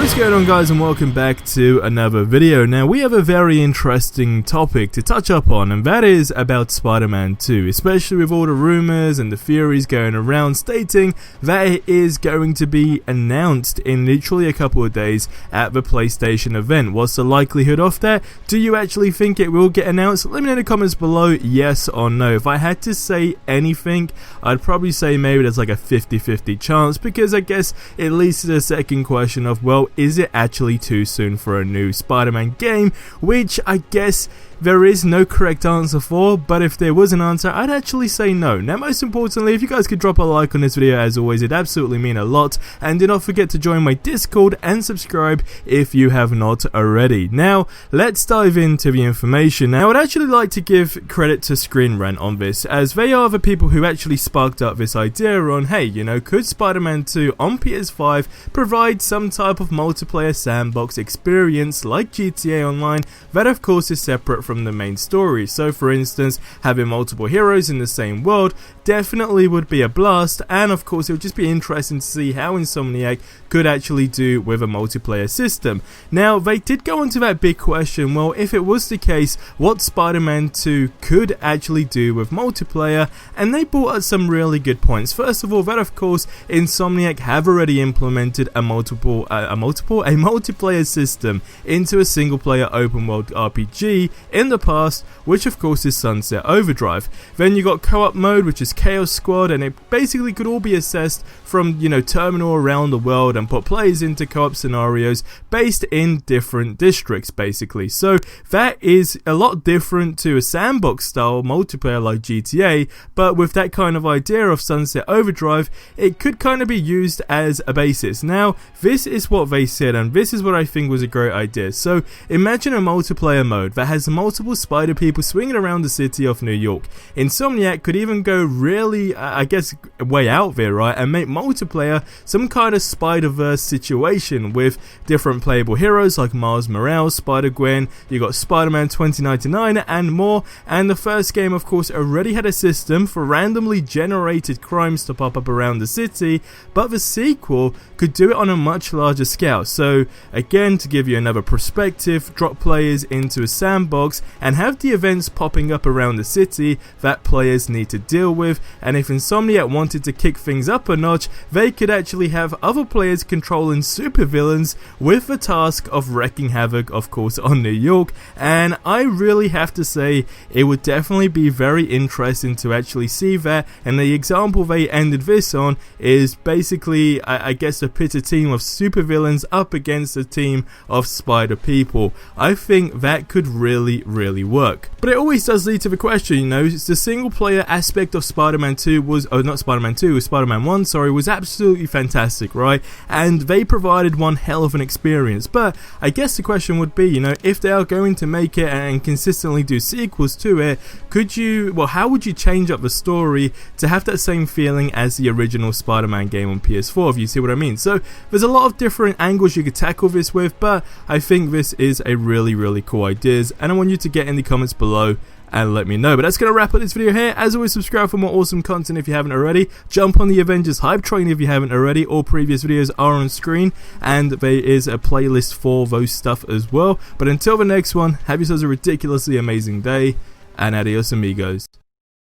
What's going on, guys, and welcome back to another video. Now we have a very interesting topic to touch up on, and that is about Spider-Man 2, especially with all the rumors and the theories going around stating that it is going to be announced in literally a couple of days at the PlayStation event. What's the likelihood of that? Do you actually think it will get announced? Let me know in the comments below, yes or no. If I had to say anything, I'd probably say maybe there's like a 50-50 chance, because I guess it leads to the second question of, well, is it actually too soon for a new Spider-Man game? Which I guess there is no correct answer for, but if there was an answer, I'd actually say no. Now, most importantly, if you guys could drop a like on this video, as always, it'd absolutely mean a lot, and do not forget to join my Discord and subscribe if you have not already. Now, let's dive into the information. Now, I'd actually like to give credit to Screen Rant on this, as they are the people who actually sparked up this idea on, hey, you know, could Spider-Man 2 on PS5 provide some type of multiplayer sandbox experience like GTA Online that of course is separate from the main story. So for instance, having multiple heroes in the same world definitely would be a blast, and of course it would just be interesting to see how Insomniac could actually do with a multiplayer system. Now, they did go into that big question, well, if it was the case, what Spider-Man 2 could actually do with multiplayer, and they brought up some really good points. First of all, that of course Insomniac have already implemented a multiplayer system into a single player open world RPG in the past, which of course is Sunset Overdrive. Then you got co-op mode, which is Chaos Squad, and it basically could all be assessed from, you know, terminal around the world and put players into co-op scenarios based in different districts basically. So that is a lot different to a sandbox style multiplayer like GTA, but with that kind of idea of Sunset Overdrive, it could kind of be used as a basis. Now, this is what they said, and this is what I think was a great idea. So imagine a multiplayer mode that has multiple spider people swinging around the city of New York. Insomniac could even go really, I guess, way out there, right, and make multiplayer some kind of Spider-Verse situation with different playable heroes like Miles Morales, Spider-Gwen, you got Spider-Man 2099 and more. And the first game of course already had a system for randomly generated crimes to pop up around the city, but the sequel could do it on a much larger scale. So again, to give you another perspective, drop players into a sandbox and have the events popping up around the city that players need to deal with. And if Insomniac wanted to kick things up a notch, they could actually have other players controlling supervillains with the task of wreaking havoc, of course, on New York. And I really have to say, it would definitely be very interesting to actually see that. And the example they ended this on is basically, I guess, a pit a team of supervillains up against a team of spider people. I think that could really work. But it always does lead to the question, you know, the single player aspect of Spider-Man 2 was, oh, not Spider-Man 2, Spider-Man 1, sorry, was absolutely fantastic, right? And they provided one hell of an experience. But I guess the question would be, you know, if they are going to make it and consistently do sequels to it, could you, well, how would you change up the story to have that same feeling as the original Spider-Man game on PS4, if you see what I mean? So there's a lot of different angles you could tackle this with, but I think this is a really cool idea, and I want you to get in the comments below and let me know. But that's going to wrap up this video here. As always, subscribe for more awesome content if you haven't already. Jump on the Avengers hype train if you haven't already. All previous videos are on screen, and there is a playlist for those stuff as well. But until the next one, have yourselves a ridiculously amazing day, and adios amigos.